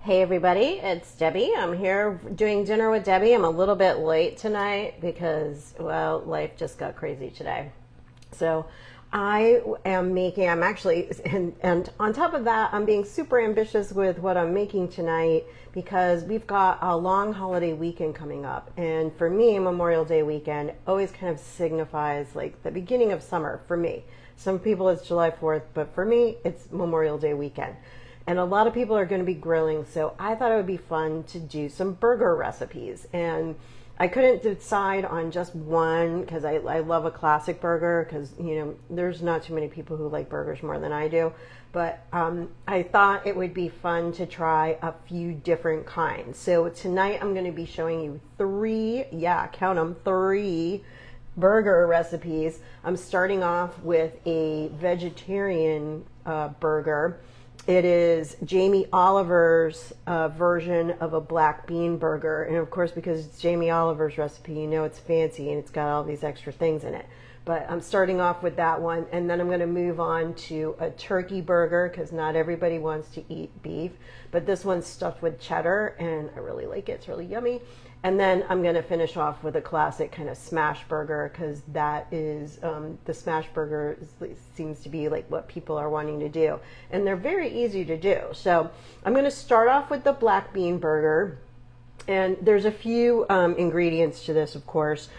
Hey everybody, it's Debbie. I'm here doing dinner with Debbie. I'm a little bit late tonight because, well, life just got crazy today. So I'm actually, and on top of that, I'm being super ambitious with what I'm making tonight because we've got a long holiday weekend coming up. And for me, Memorial Day weekend always kind of signifies like the beginning of summer for me. Some people it's July 4th, but for me, it's Memorial Day weekend. And a lot of people are going to be grilling, so I thought it would be fun to do some burger recipes. And I couldn't decide on just one because I love a classic burger because, there's not too many people who like burgers more than I do. But I thought it would be fun to try a few different kinds. So tonight I'm going to be showing you count them, three burger recipes. I'm starting off with a vegetarian burger. It is Jamie Oliver's version of a black bean burger. And of course, because it's Jamie Oliver's recipe, it's fancy and it's got all these extra things in it. But I'm starting off with that one. And then I'm going to move on to a turkey burger because not everybody wants to eat beef. But this one's stuffed with cheddar and I really like it. It's really yummy. And then I'm going to finish off with a classic kind of smash burger because that is, the smash burger seems to be like what people are wanting to do. And they're very easy to do. So I'm going to start off with the black bean burger. And there's a few ingredients to this, of course.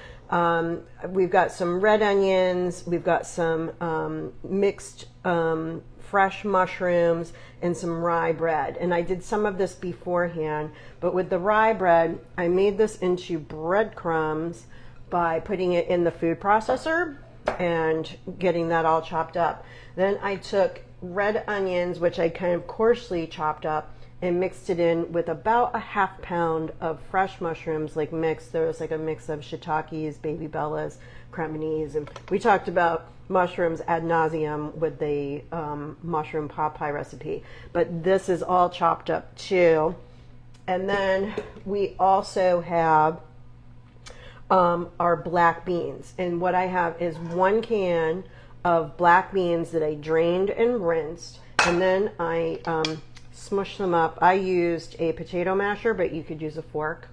We've got some red onions. We've got some mixed fresh mushrooms and some rye bread. And I did some of this beforehand, but with the rye bread, I made this into breadcrumbs by putting it in the food processor and getting that all chopped up. Then I took red onions, which I kind of coarsely chopped up, and mixed it in with about a half pound of fresh mushrooms, like mixed. There was like a mix of shiitakes, baby bellas, creminese, and we talked about mushrooms ad nauseum with the mushroom pot pie recipe. But this is all chopped up too. And then we also have our black beans. And what I have is 1 can of black beans that I drained and rinsed. And then I smushed them up. I used a potato masher, but you could use a fork.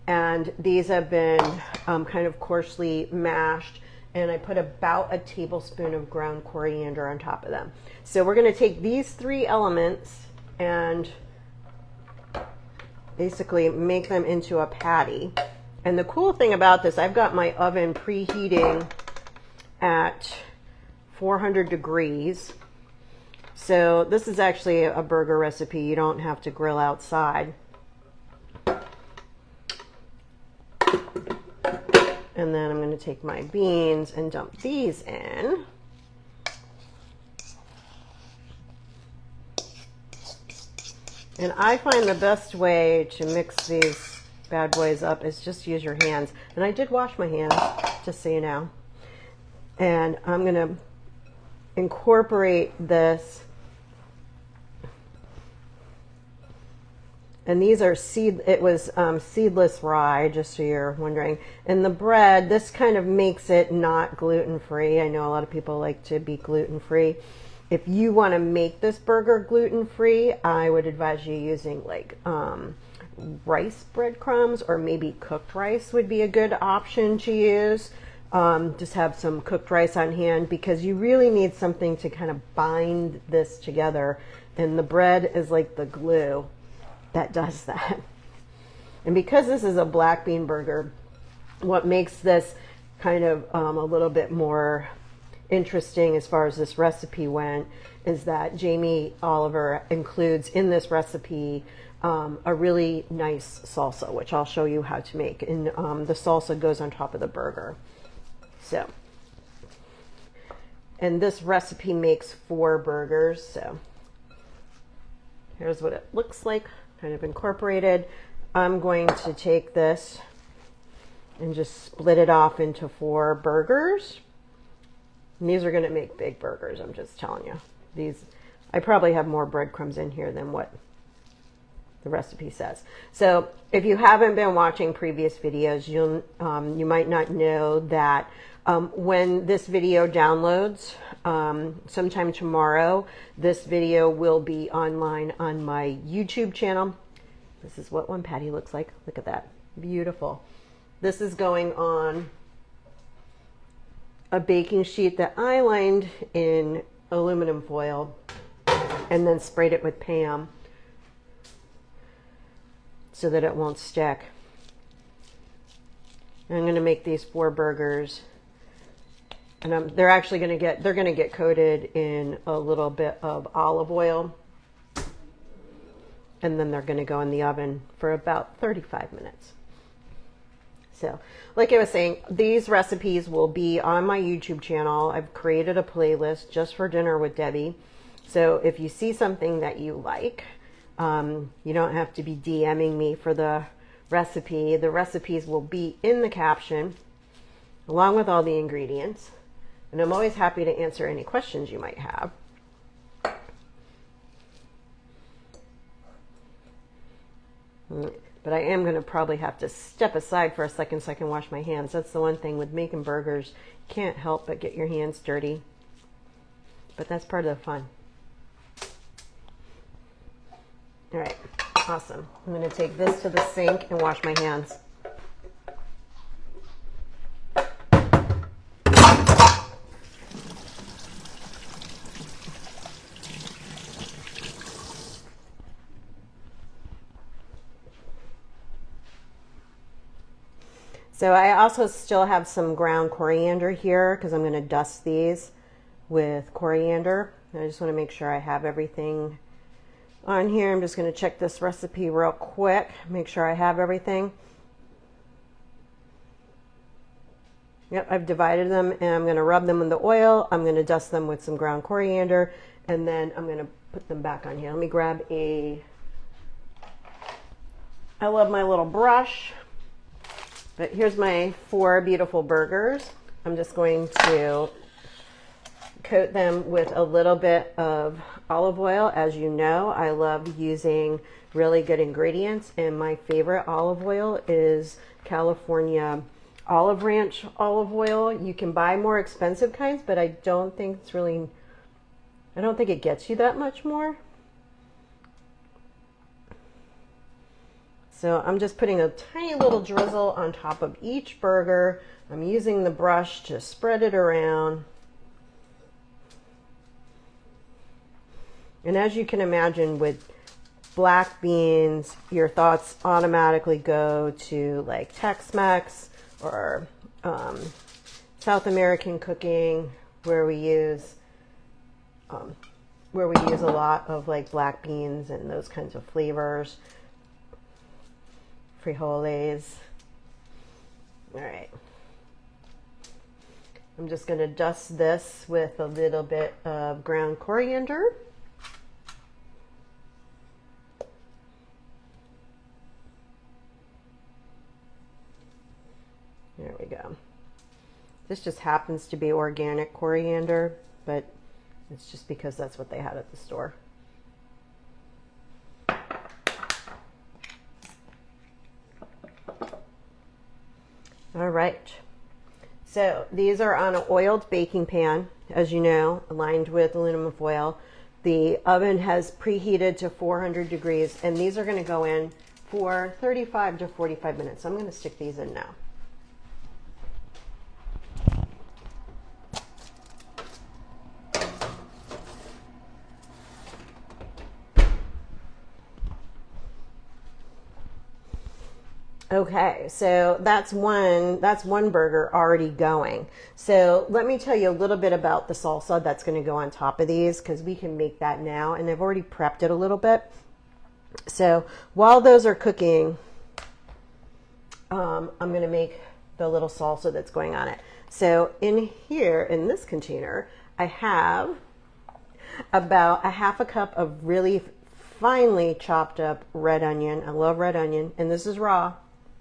And these have been kind of coarsely mashed. And I put about a tablespoon of ground coriander on top of them. So we're going to take these 3 elements and basically make them into a patty. And the cool thing about this, I've got my oven preheating at 400 degrees. So this is actually a burger recipe. You don't have to grill outside. And then I'm going to take my beans and dump these in. And I find the best way to mix these bad boys up is just use your hands. And I did wash my hands, just so you know. And I'm going to incorporate this. And these are seedless rye, just so you're wondering. And the bread, this kind of makes it not gluten-free. I know a lot of people like to be gluten-free. If you want to make this burger gluten-free, I would advise you using like rice breadcrumbs, or maybe cooked rice would be a good option to use. Just have some cooked rice on hand because you really need something to kind of bind this together. And the bread is like the glue that does that. And because this is a black bean burger, what makes this kind of a little bit more interesting as far as this recipe went is that Jamie Oliver includes in this recipe a really nice salsa, which I'll show you how to make. And the salsa goes on top of the burger. So, and this recipe makes 4 burgers. So here's what it looks like, kind of incorporated. I'm going to take this and just split it off into 4 burgers. And these are going to make big burgers, I'm just telling you. I probably have more breadcrumbs in here than what the recipe says. So if you haven't been watching previous videos, you might not know that when this video downloads, sometime tomorrow, this video will be online on my YouTube channel. This is what one patty looks like. Look at that. Beautiful. This is going on a baking sheet that I lined in aluminum foil and then sprayed it with Pam so that it won't stick. I'm going to make these 4 burgers, and they're actually going to get coated in a little bit of olive oil, and then they're going to go in the oven for about 35 minutes. So, like I was saying, these recipes will be on my YouTube channel. I've created a playlist just for Dinner with Debbie. So if you see something that you like, you don't have to be DMing me for the recipe. The recipes will be in the caption, along with all the ingredients. And I'm always happy to answer any questions you might have. But I am going to probably have to step aside for a second so I can wash my hands. That's the one thing with making burgers. You can't help but get your hands dirty. But that's part of the fun. All right, awesome. I'm going to take this to the sink and wash my hands. So I also still have some ground coriander here because I'm going to dust these with coriander. I just want to make sure I have everything on here. I'm just going to check this recipe real quick, make sure I have everything. Yep, I've divided them, and I'm going to rub them in the oil. I'm going to dust them with some ground coriander, and then I'm going to put them back on here. Let me grab I love my little brush. But here's my 4 beautiful burgers. I'm just going to coat them with a little bit of olive oil. As you know, I love using really good ingredients, and my favorite olive oil is California Olive Ranch olive oil. You can buy more expensive kinds, but I don't think it gets you that much more. So I'm just putting a tiny little drizzle on top of each burger. I'm using the brush to spread it around. And as you can imagine, with black beans, your thoughts automatically go to like Tex-Mex or South American cooking, where we use a lot of like black beans and those kinds of flavors. Frijoles. All right. I'm just going to dust this with a little bit of ground coriander. There we go. This just happens to be organic coriander, but it's just because that's what they had at the store. All right, so these are on an oiled baking pan, as you know, lined with aluminum foil. The oven has preheated to 400 degrees, and these are going to go in for 35 to 45 minutes. So I'm going to stick these in now. Okay, so that's one burger already going. So let me tell you a little bit about the salsa that's going to go on top of these, because we can make that now, and I've already prepped it a little bit. So while those are cooking, I'm going to make the little salsa that's going on it. So in here, in this container, I have about a half a cup of really finely chopped up red onion. I love red onion, and this is raw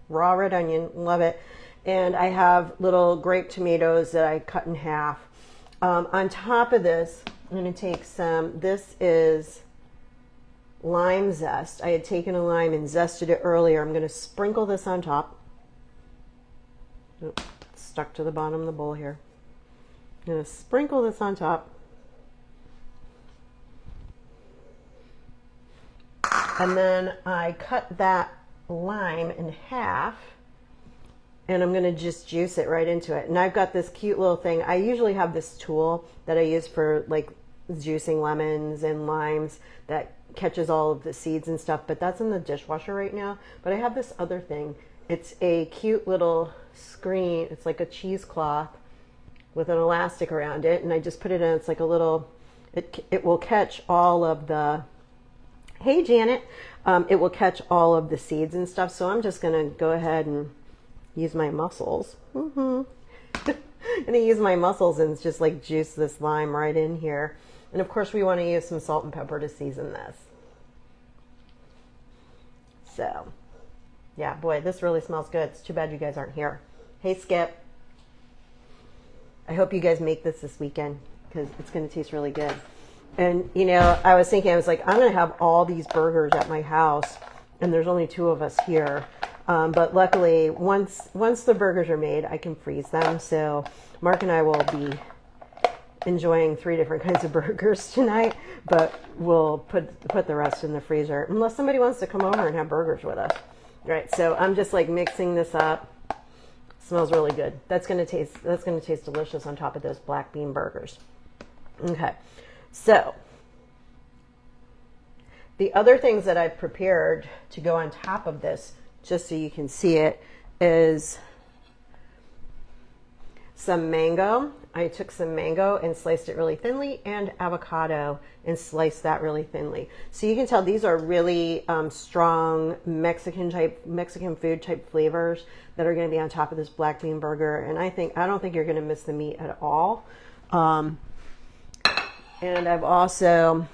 red onion, love it. And I have little grape tomatoes that I cut in half. On top of this, I'm going to take some, this is lime zest. I had taken a lime and zested it earlier. I'm going to sprinkle this on top. Oops, stuck to the bottom of the bowl here. I'm going to sprinkle this on top. And then I cut that lime in half, and I'm going to just juice it right into it. And I've got this cute little thing. I usually have this tool that I use for like juicing lemons and limes that catches all of the seeds and stuff, but that's in the dishwasher right now. But I have this other thing. It's a cute little screen. It's like a cheesecloth with an elastic around it, and I just put it in. It's like a little, it will catch all of the, hey Janet, it will catch all of the seeds and stuff. So I'm just gonna go ahead and use my muscles. I'm gonna use my muscles and just like juice this lime right in here. And of course we want to use some salt and pepper to season this. So yeah, boy, this really smells good. It's too bad you guys aren't here. Hey Skip, I hope you guys make this weekend because it's gonna taste really good. And, you know, I was thinking, I was like, I'm going to have all these burgers at my house, and there's only 2 of us here. But luckily, once the burgers are made, I can freeze them. So Mark and I will be enjoying 3 different kinds of burgers tonight, but we'll put the rest in the freezer, unless somebody wants to come over and have burgers with us. All right, so I'm just like mixing this up. Smells really good. That's going to taste delicious on top of those black bean burgers. Okay. So, the other things that I've prepared to go on top of this, just so you can see it, is some mango. I took some mango and sliced it really thinly, and avocado and sliced that really thinly. So you can tell these are really strong Mexican food type flavors that are going to be on top of this black bean burger. And I don't think you're going to miss the meat at all. And I've also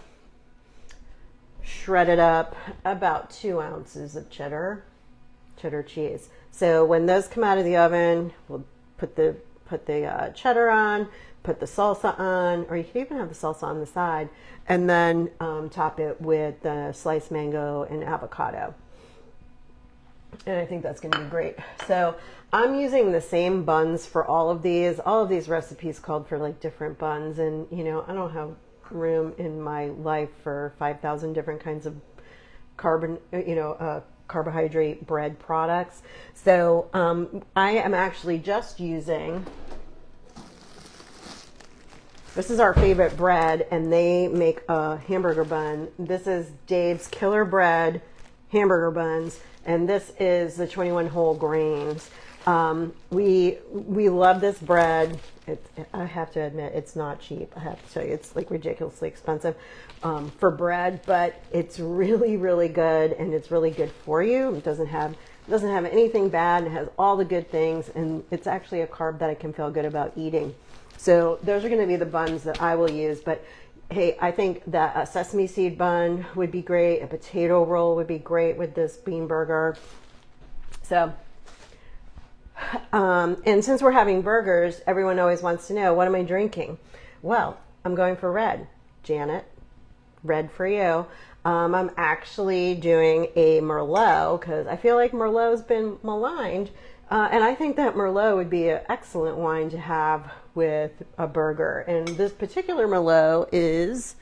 shredded up about 2 ounces of cheddar cheese. So when those come out of the oven, we'll put the cheddar on, put the salsa on, or you can even have the salsa on the side, and then top it with the sliced mango and avocado. And I think that's going to be great. So I'm using the same buns for all of these. All of these recipes called for like different buns, and you know, I don't have room in my life for 5,000 different kinds of carbohydrate bread products. So I am actually just using, this is our favorite bread, and they make a hamburger bun. This is Dave's Killer Bread hamburger buns, and this is the 21 whole grains. We love this bread. I have to admit, it's not cheap. I have to tell you, it's like ridiculously expensive for bread, but it's really, really good, and it's really good for you. It doesn't have anything bad. It has all the good things, and it's actually a carb that I can feel good about eating. So those are going to be the buns that I will use. But hey, I think that a sesame seed bun would be great. A potato roll would be great with this bean burger. So, and since we're having burgers, everyone always wants to know, what am I drinking? Well, I'm going for red. Janet, red for you. I'm actually doing a Merlot because I feel like Merlot's been maligned. And I think that Merlot would be an excellent wine to have with a burger. And this particular Merlot is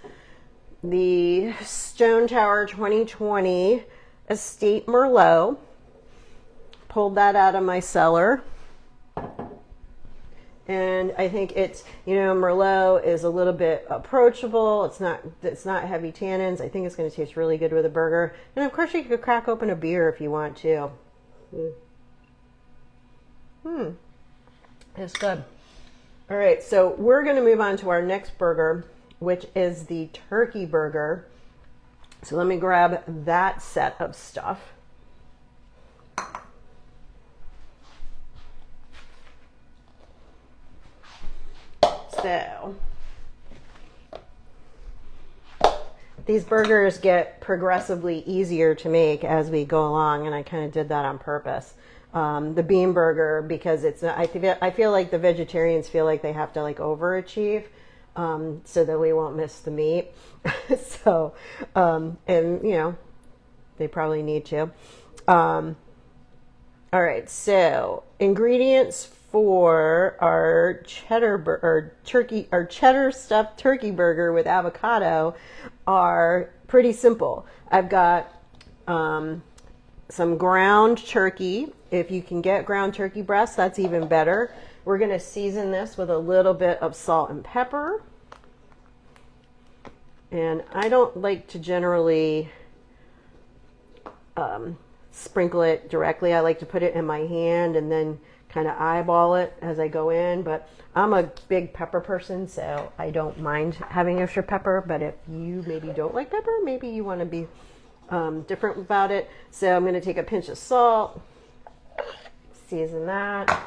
the Stone Tower 2020 Estate Merlot. Pulled that out of my cellar. And I think it's, Merlot is a little bit approachable. It's not heavy tannins. I think it's going to taste really good with a burger. And of course you could crack open a beer if you want to. It's good. All right, so we're going to move on to our next burger, which is the turkey burger. So let me grab that set of stuff. So these burgers get progressively easier to make as we go along, and I kind of did that on purpose. The bean burger, because it's, I feel like the vegetarians feel like they have to like overachieve. so that we won't miss the meat. So, and you know, they probably need to. All right, so ingredients for our our cheddar stuffed turkey burger with avocado are pretty simple. I've got some ground turkey. If you can get ground turkey breast, that's even better. We're going to season this with a little bit of salt and pepper. And I don't like to generally sprinkle it directly. I like to put it in my hand and then kind of eyeball it as I go in. But I'm a big pepper person, so I don't mind having extra pepper. But if you maybe don't like pepper, maybe you want to be different about it. So I'm going to take a pinch of salt, season that.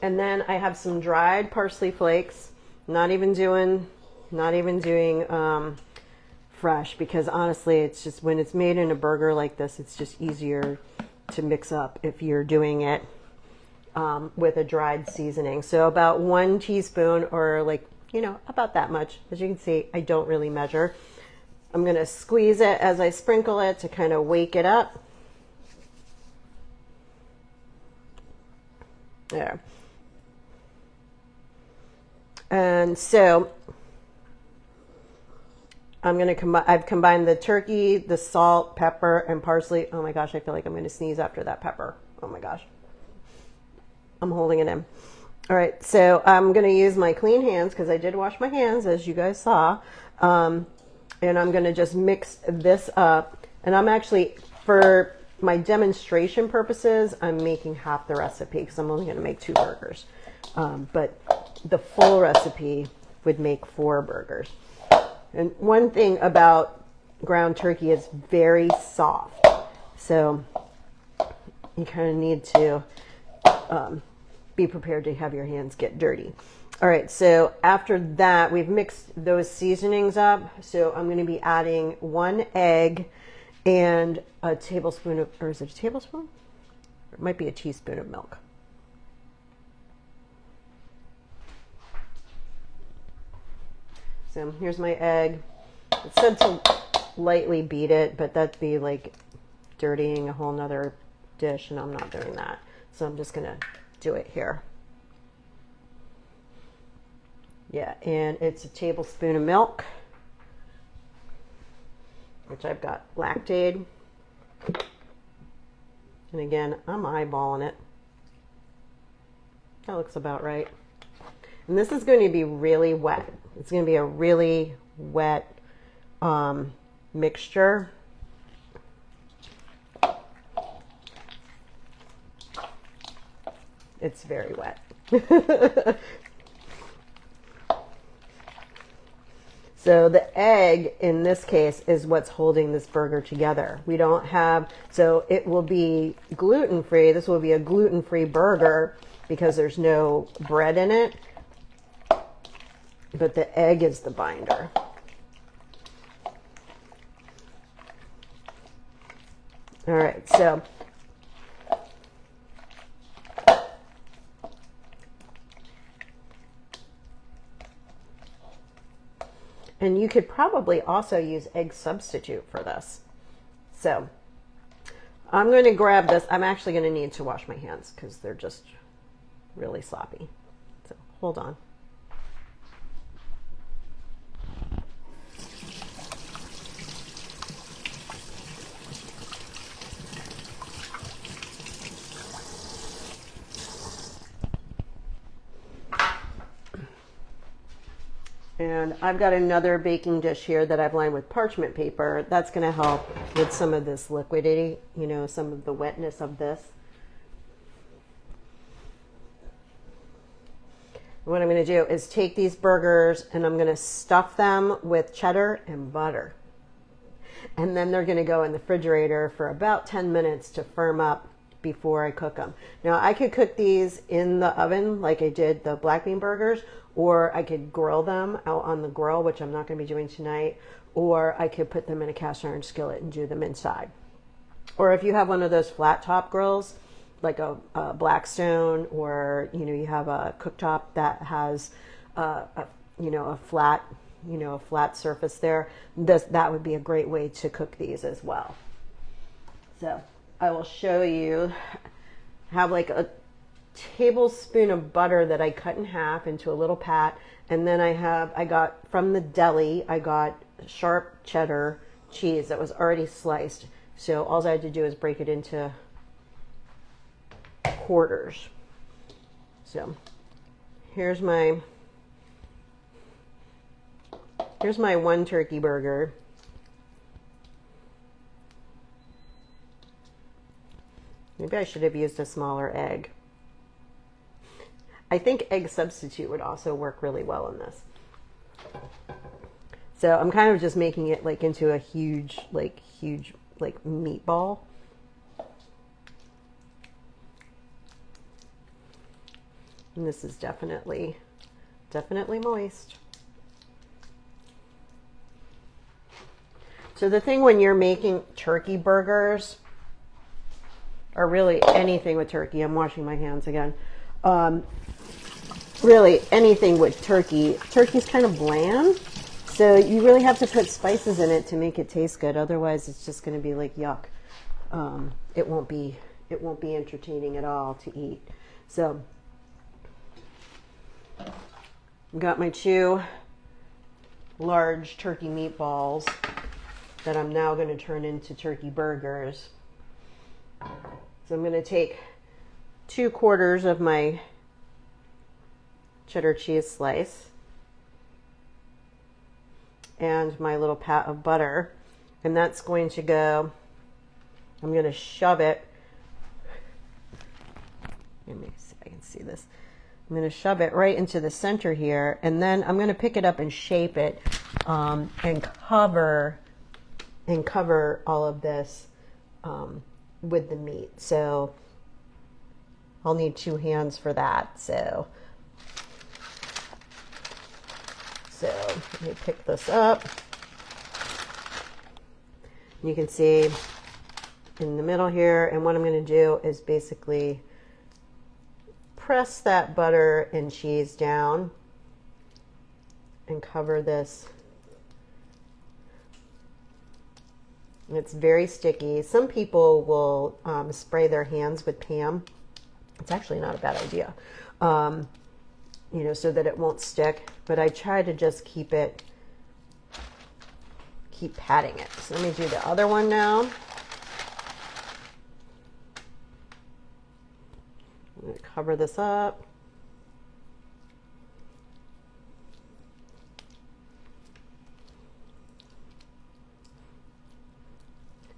And then I have some dried parsley flakes. Not even doing fresh, because honestly, it's just when it's made in a burger like this, it's just easier to mix up if you're doing it with a dried seasoning. So about 1 teaspoon, or like, you know, about that much. As you can see, I don't really measure. I'm going to squeeze it as I sprinkle it to kind of wake it up. There. And so I'm going to I've combined the turkey, the salt, pepper, and parsley. Oh my gosh, I feel like I'm going to sneeze after that pepper. Oh my gosh. I'm holding it in. All right, so I'm going to use my clean hands because I did wash my hands, as you guys saw. And I'm going to just mix this up. And I'm actually, for my demonstration purposes, I'm making half the recipe because I'm only going to make 2 burgers. But the full recipe would make 4 burgers. And one thing about ground turkey is very soft. So you kind of need to be prepared to have your hands get dirty. All right, so after that, we've mixed those seasonings up. So I'm going to be adding 1 egg and a tablespoon of, or is it a tablespoon? It might be a teaspoon of milk. So here's my egg. It said to lightly beat it, but that'd be like dirtying a whole nother dish, and I'm not doing that. So I'm just gonna do it here. Yeah, and it's a tablespoon of milk, which I've got lactaid. And again, I'm eyeballing it. That looks about right. And this is going to be really wet. It's going to be a really wet mixture. It's very wet. So the egg in this case is what's holding this burger together. We don't have, so it will be gluten-free. This will be a gluten-free burger because there's no bread in it. But the egg is the binder. All right, so and you could probably also use egg substitute for this. So I'm going to grab this. I'm actually going to need to wash my hands because they're just really sloppy. So hold on. And I've got another baking dish here that I've lined with parchment paper. That's going to help with some of this liquidity, you know, some of the wetness of this. What I'm going to do is take these burgers and I'm going to stuff them with cheddar and butter. And then they're going to go in the refrigerator for about 10 minutes to firm up before I cook them. Now I could cook these in the oven like I did the black bean burgers, or I could grill them out on the grill, which I'm not going to be doing tonight, or I could put them in a cast iron skillet and do them inside. Or if you have one of those flat top grills, like a Blackstone, or you have a cooktop that has a flat surface there, that would be a great way to cook these as well. So I will show you. Have like a tablespoon of butter that I cut in half into a little pat, and then I got from the deli, I got sharp cheddar cheese that was already sliced. So all I had to do is break it into quarters. So here's my one turkey burger. Maybe I should have used a smaller egg. I think egg substitute would also work really well in this. So I'm kind of just making it like into a huge meatball. And this is definitely moist. So the thing when you're making turkey burgers, or really anything with turkey, I'm washing my hands again. Really anything with turkey's kind of bland. So you really have to put spices in it to make it taste good. Otherwise it's just going to be like yuck. It won't be entertaining at all to eat. So I've got my 2 large turkey meatballs that I'm now going to turn into turkey burgers. So I'm going to take 2/4 of my cheddar cheese slice and my little pat of butter, and that's going to go, I'm going to shove it, let me see if I can see this. I'm going to shove it right into the center here, and then I'm going to pick it up and shape it and cover all of this with the meat. So I'll need 2 hands for that. So let me pick this up. You can see in the middle here, and what I'm going to do is basically press that butter and cheese down and cover this. It's very sticky. Some people will spray their hands with Pam. It's actually not a bad idea, so that it won't stick. But I try to just keep patting it. So let me do the other one now. I'm going to cover this up.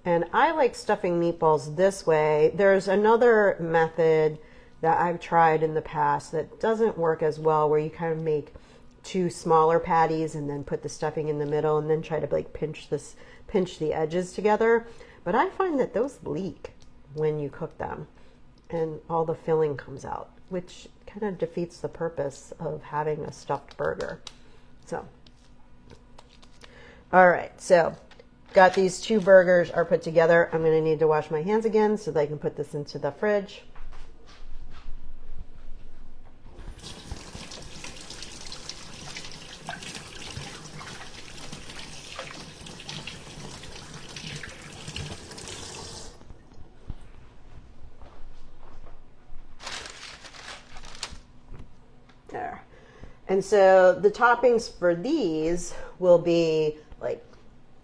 And I like stuffing meatballs this way. There's another method that I've tried in the past that doesn't work as well, where you kind of make 2 smaller patties and then put the stuffing in the middle and then try to like pinch the edges together. But I find that those leak when you cook them and all the filling comes out, which kind of defeats the purpose of having a stuffed burger. So, all right, so got these 2 burgers are put together. I'm going to need to wash my hands again so that I can put this into the fridge. There. And so the toppings for these will be like,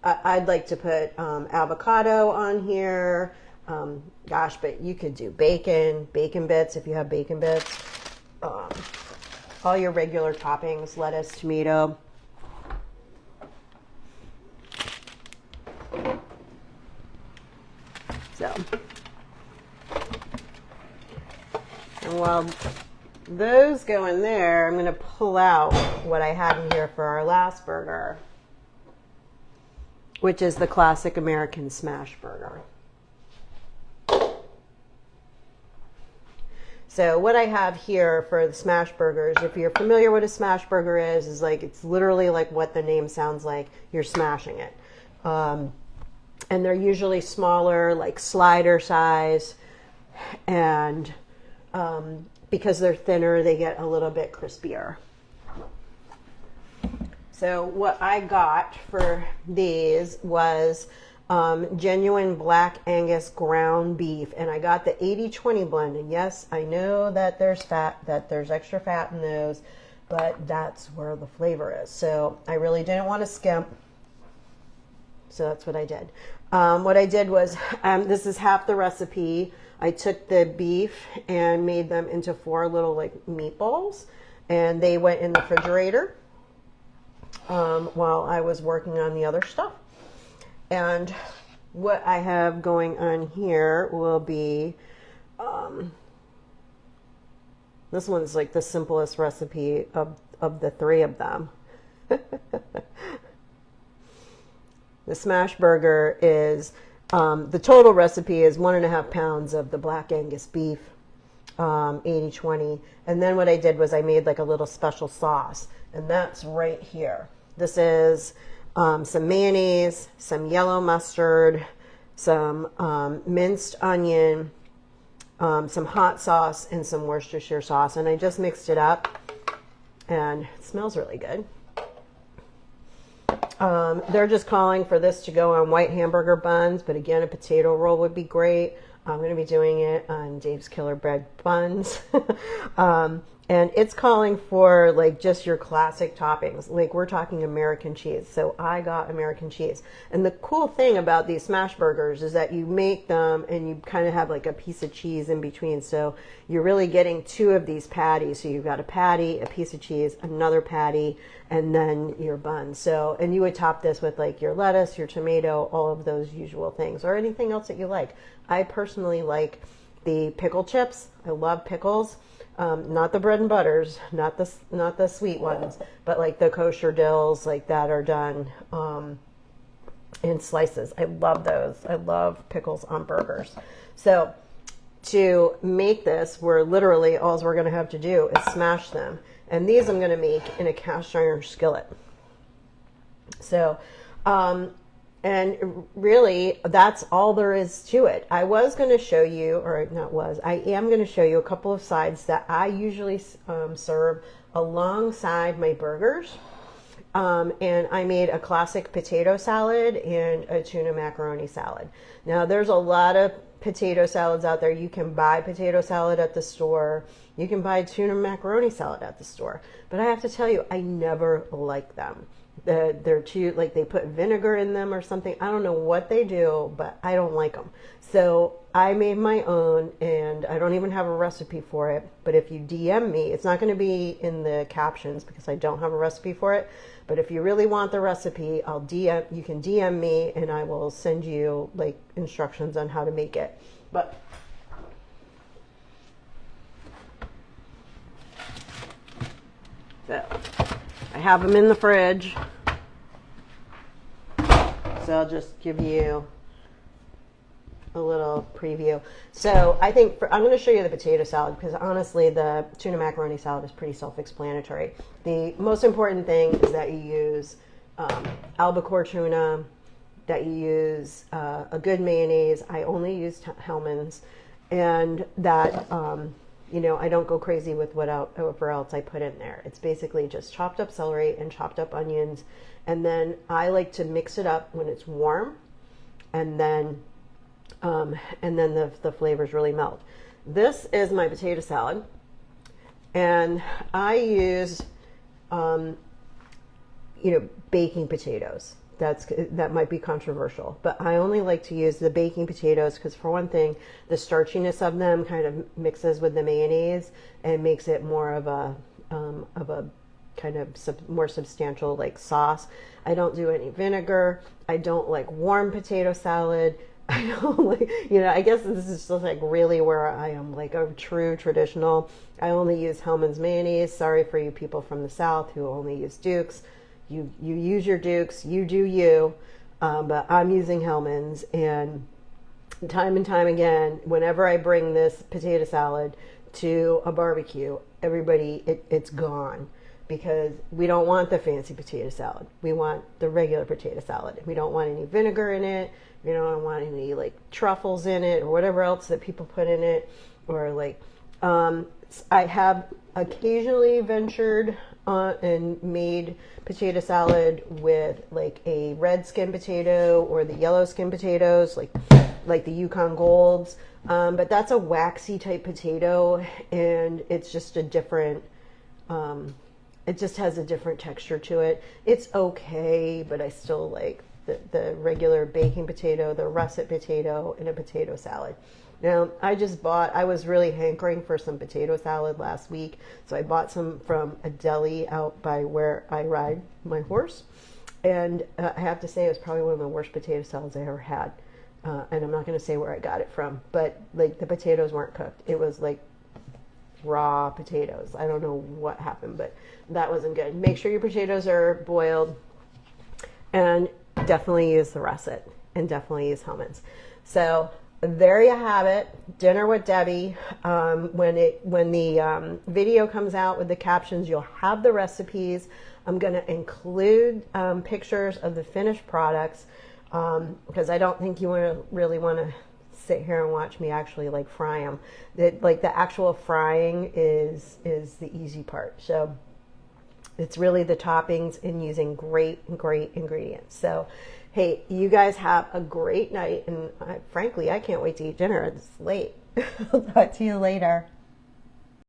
I'd like to put avocado on here. Gosh, but you could do bacon bits if you have bacon bits. All your regular toppings, lettuce, tomato. So, and while those go in there, I'm going to pull out what I had in here for our last burger, which is the classic American smash burger. So what I have here for the smash burgers, if you're familiar what a smash burger is like, it's literally like what the name sounds like. You're smashing it. And they're usually smaller, like slider size. And because they're thinner, they get a little bit crispier. So what I got for these was genuine black Angus ground beef, and I got the 80-20 blend. And yes, I know that there's extra fat in those, but that's where the flavor is. So I really didn't want to skimp. So that's what I did. What I did was, this is half the recipe. I took the beef and made them into 4 little like meatballs, and they went in the refrigerator while I was working on the other stuff. And what I have going on here will be, this one's like the simplest recipe of the 3 of them. The smash burger is, the total recipe is 1.5 pounds of the black Angus beef, 80-20. And then what I did was I made like a little special sauce, and that's right here. This is some mayonnaise, some yellow mustard, some minced onion, some hot sauce, and some Worcestershire sauce. And I just mixed it up, and it smells really good. They're just calling for this to go on white hamburger buns, but again, a potato roll would be great. I'm going to be doing it on Dave's Killer Bread buns. And it's calling for like just your classic toppings. Like we're talking American cheese. So I got American cheese. And the cool thing about these smash burgers is that you make them and you kind of have like a piece of cheese in between. So you're really getting 2 of these patties. So you've got a patty, a piece of cheese, another patty, and then your bun. So, and you would top this with like your lettuce, your tomato, all of those usual things, or anything else that you like. I personally like the pickle chips. I love pickles. Not the bread and butters, not the sweet ones, but like the kosher dills like that are done in slices. I love those. I love pickles on burgers. So to make this, we're literally, all we're going to have to do is smash them. And these I'm going to make in a cast iron skillet. So, and really, that's all there is to it. I was going to show you, or not was, I am going to show you a couple of sides that I usually serve alongside my burgers. And I made a classic potato salad and a tuna macaroni salad. Now, there's a lot of potato salads out there. You can buy potato salad at the store. You can buy tuna macaroni salad at the store. But I have to tell you, I never like them. They're too, like they put vinegar in them or something. I don't know what they do, but I don't like them. So I made my own, and I don't even have a recipe for it. But if you DM me, it's not going to be in the captions because I don't have a recipe for it. But if you really want the recipe, you can DM me and I will send you like instructions on how to make it. But so I have them in the fridge. So I'll just give you a little preview. So I think I'm going to show you the potato salad because honestly the tuna macaroni salad is pretty self-explanatory. The most important thing is that you use albacore tuna, that you use a good mayonnaise. I only use Hellmann's, and that I don't go crazy with whatever else I put in there. It's basically just chopped up celery and chopped up onions, and then I like to mix it up when it's warm, and then the flavors really melt. This is my potato salad, and I use baking potatoes. That might be controversial, but I only like to use the baking potatoes because, for one thing, the starchiness of them kind of mixes with the mayonnaise and makes it more of a kind of more substantial like sauce. I don't do any vinegar. I don't like warm potato salad. I don't like, I guess this is just like really where I am like a true traditional. I only use Hellmann's mayonnaise. Sorry for you people from the South who only use Duke's. You use your Dukes, you do you, but I'm using Hellmann's, and time again, whenever I bring this potato salad to a barbecue, everybody, it's gone. because we don't want the fancy potato salad. We want the regular potato salad. We don't want any vinegar in it. We don't want any like truffles in it or whatever else that people put in it. Or like, I have occasionally ventured on and made potato salad with like a red skin potato or the yellow skin potatoes, like the Yukon Golds. But that's a waxy type potato, and it's just a different, it just has a different texture to it. It's okay, but I still like the regular baking potato, the russet potato, and a potato salad. Now, I was really hankering for some potato salad last week, so I bought some from a deli out by where I ride my horse. And I have to say, it was probably one of the worst potato salads I ever had. And I'm not going to say where I got it from, but like the potatoes weren't cooked. It was like raw potatoes. I don't know what happened, but that wasn't good. Make sure your potatoes are boiled, and definitely use the russet, and definitely use almonds. So there you have it, Dinner with Debbie. When the video comes out with the captions, you'll have the recipes. I'm going to include pictures of the finished products, because I don't think you really want to sit here and watch me actually like fry them. Like the actual frying is the easy part. So it's really the toppings and using great ingredients. So hey, you guys have a great night, and frankly, I can't wait to eat dinner. It's late. I'll talk to you later.